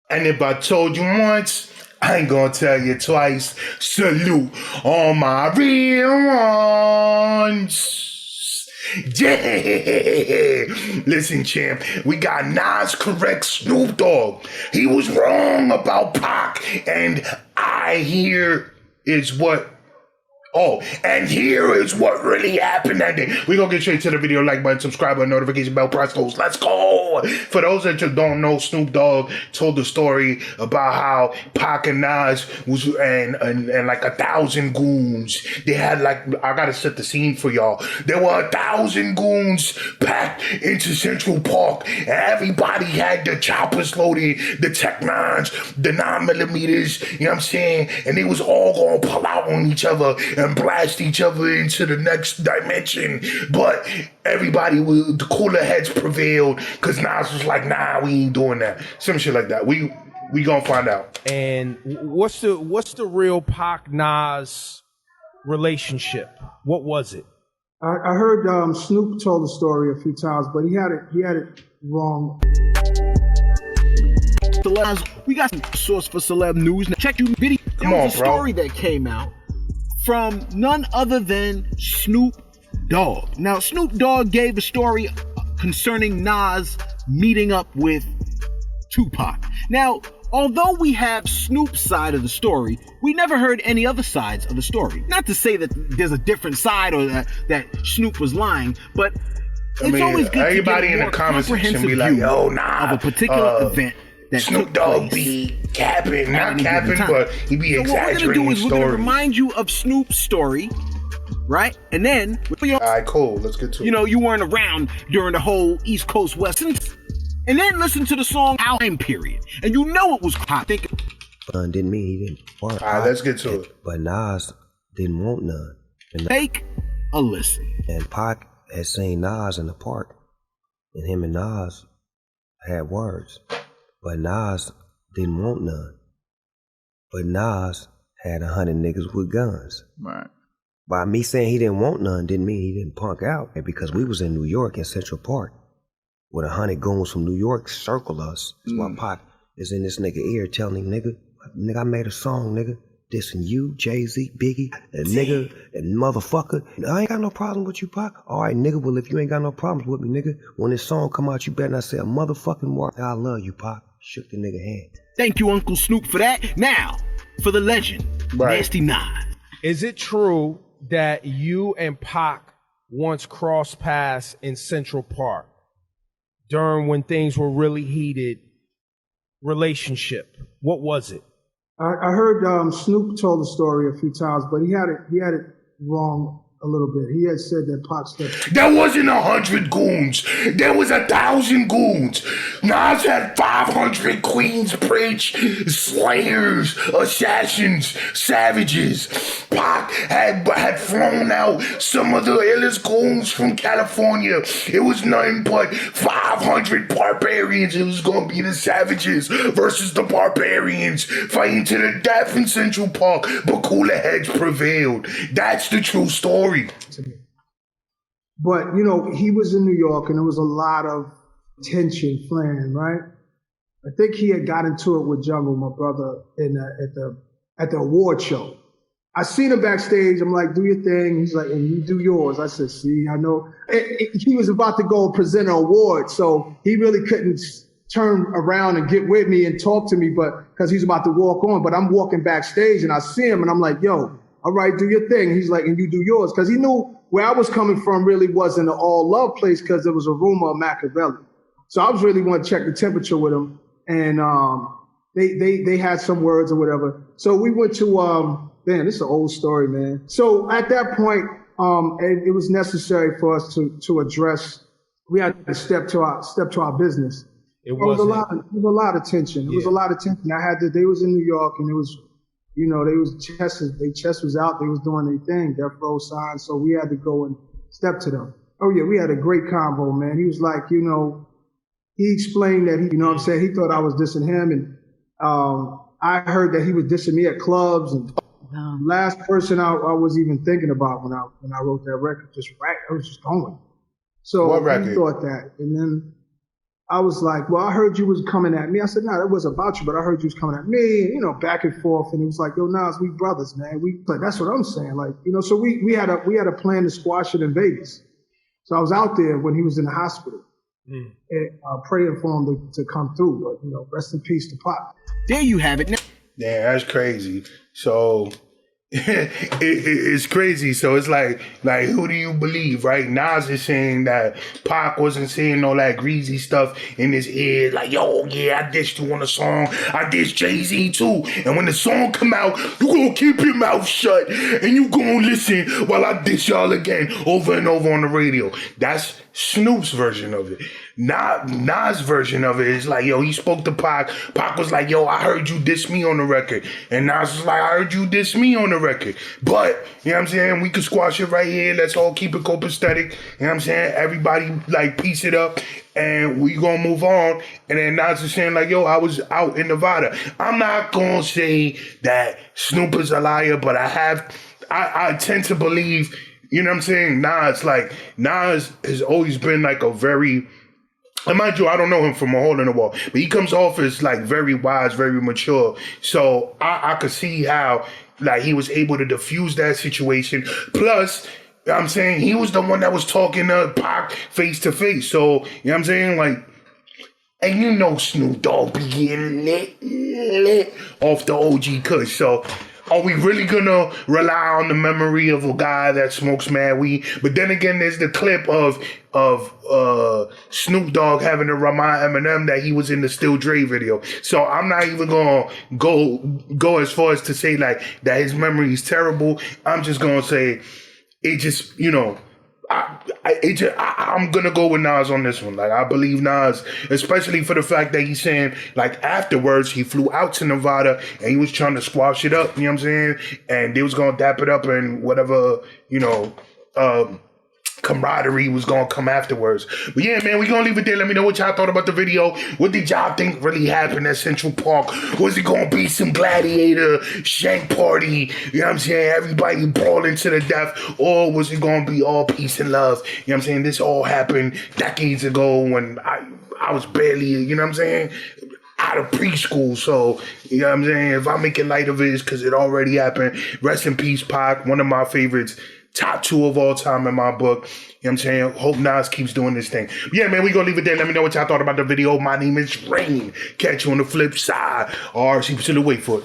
And if I told you once, I ain't gonna tell you twice. Salute on my real ones. Yeah. Listen, champ, we got Nas correct Snoop Dogg. He was wrong about Pac, and I hear is what. Oh, and here is what really happened that day. We're going to get straight to the video. Like button, subscribe button, notification bell, press those. Let's go. For those that just don't know, Snoop Dogg told the story about how Pac and Nas was and like 1,000 goons. They had like, I got to set the scene for y'all. There were 1,000 goons packed into Central Park. And everybody had the choppers loaded, the Tech 9s, the 9mm, you know what I'm saying? And they was all going to pull out on each other and blast each other into the next dimension. But everybody, the cooler heads prevailed because Nas was like, nah, we ain't doing that. Some shit like that. We gonna find out. And what's the real Pac Nas relationship? What was it? I heard Snoop told the story a few times, but he had it wrong. We got some source for celeb news. Now check your video. There was a story that came out from none other than Snoop Dogg. Now, Snoop Dogg gave a story concerning Nas meeting up with Tupac. Now, although we have Snoop's side of the story, we never heard any other sides of the story. Not to say that there's a different side or that Snoop was lying, but it's always good everybody to get a in more the comments section be like, view yo, nah, of a particular event. That Snoop Dogg be capping, not capping, but he be exaggerating the story. We're gonna remind you of Snoop's story, right? And then, all right, cool. Let's get to it. You know, you weren't around during the whole East Coast West, and then listen to the song "Time Period," and you know it was hot. Didn't mean he didn't want. All right, let's get to it. But Nas didn't want none. And take a listen. And Pac had seen Nas in the park, and him and Nas had words. But Nas didn't want none. But Nas had 100 niggas with guns. Right. By me saying he didn't want none didn't mean he didn't punk out. Because we was in New York in Central Park with 100 goons from New York circle us. That's why Pac is in this nigga ear telling him, nigga, I made a song, nigga, dissing you, Jay-Z, Biggie, and nigga, and motherfucker. I ain't got no problem with you, Pac. All right, nigga, well, if you ain't got no problems with me, nigga, when this song come out, you better not say a motherfucking word. I love you, Pac. Shook the nigga hand. Thank you, Uncle Snoop, for that. Now, for the legend, Nasty Nas. Is it true that you and Pac once crossed paths in Central Park during when things were really heated? Relationship. What was it? I heard Snoop told the story a few times, but he had it wrong a little bit. He had said that Pac stepped. There wasn't 100 goons. There was 1,000 goons. Nas had 500 Queens Bridge slayers, assassins, savages. Pac had flown out some of the illest goons from California. It was nothing but 500 barbarians. It was gonna be the savages versus the barbarians fighting to the death in Central Park. But cooler heads prevailed. That's the true story. But, you know, he was in New York and there was a lot of tension flaring, right? I think he had got into it with Jungle, my brother, at the award show. I seen him backstage. I'm like, do your thing. He's like, and you do yours. I said, see, I know. He was about to go present an award, so he really couldn't turn around and get with me and talk to me, but because he's about to walk on. But I'm walking backstage and I see him and I'm like, yo, all right, do your thing. He's like, and you do yours. Because he knew where I was coming from really wasn't an all love place because there was a rumor of Machiavelli. So I was really want to check the temperature with him. And they had some words or whatever. So we went to, man, this is an old story, man. So at that point, it was necessary for us to address, we had to step to our business. It was a lot of tension. It was a lot of tension. They was in New York and it was, you know, their chest was out, they was doing their thing, Death Row sign, so we had to go and step to them. Oh yeah, we had a great convo, man. He was like, you know, he explained that he, you know what I'm saying, he thought I was dissing him, and I heard that he was dissing me at clubs, and last person I was even thinking about when I wrote that record, just right, I was just going. So what record? he thought that, and then I was like, well, I heard you was coming at me. I said, no, that wasn't about you, but I heard you was coming at me, and, you know, back and forth. And it was like, yo, Nas, we brothers, man. But that's what I'm saying. Like, you know, so we had a plan to squash it in Vegas. So I was out there when he was in the hospital, and, praying for him to come through. But, you know, rest in peace to Pop. There you have it. Yeah, that's crazy. So it's crazy. So it's like who do you believe, right? Nas is saying that Pac wasn't saying all that greasy stuff in his ear, like, yo, yeah, I dissed you on the song. I dissed Jay-Z too. And when the song come out, you gonna keep your mouth shut and you gonna listen while I diss y'all again over and over on the radio. That's Snoop's version of it. Nas' version of it is like, yo, he spoke to Pac. Pac was like, yo, I heard you diss me on the record. And Nas was like, I heard you diss me on the record. But, you know what I'm saying? We could squash it right here. Let's all keep it copacetic. You know what I'm saying? Everybody, like, piece it up. And we gonna move on. And then Nas is saying, like, yo, I was out in Nevada. I'm not gonna say that Snoop is a liar, but I tend to believe, you know what I'm saying? Nas has always been like a very, and mind you, I don't know him from a hole in the wall, but he comes off as like very wise, very mature. So I could see how like he was able to diffuse that situation. Plus, I'm saying he was the one that was talking to Pac face to face. So, you know what I'm saying? Like, and you know Snoop Dogg be getting lit off the OG Kush. So, are we really gonna rely on the memory of a guy that smokes mad weed? But then again, there's the clip of Snoop Dogg having to remind Eminem that he was in the Still Dre video. So I'm not even gonna go as far as to say like that his memory is terrible. I'm just gonna say it just, you know, I'm gonna go with Nas on this one. Like, I believe Nas, especially for the fact that he's saying, like, afterwards he flew out to Nevada and he was trying to squash it up, you know what I'm saying? And they was gonna dap it up and whatever, you know, camaraderie was gonna come afterwards. But yeah, man, we gonna leave it there. Let me know what y'all thought about the video. What did y'all think really happened at Central Park? Was it gonna be some gladiator shank party? You know what I'm saying? Everybody brawling to the death? Or was it gonna be all peace and love? You know what I'm saying? This all happened decades ago when I was barely, you know what I'm saying, out of preschool. So, you know what I'm saying? If I make it light of it, it's because it already happened. Rest in peace, Pac. One of my favorites. Top 2 of all time in my book. You know what I'm saying? Hope Nas keeps doing this thing. But yeah, man, we gonna leave it there. Let me know what y'all thought about the video. My name is Rain. Catch you on the flip side. Or see, still wait for it.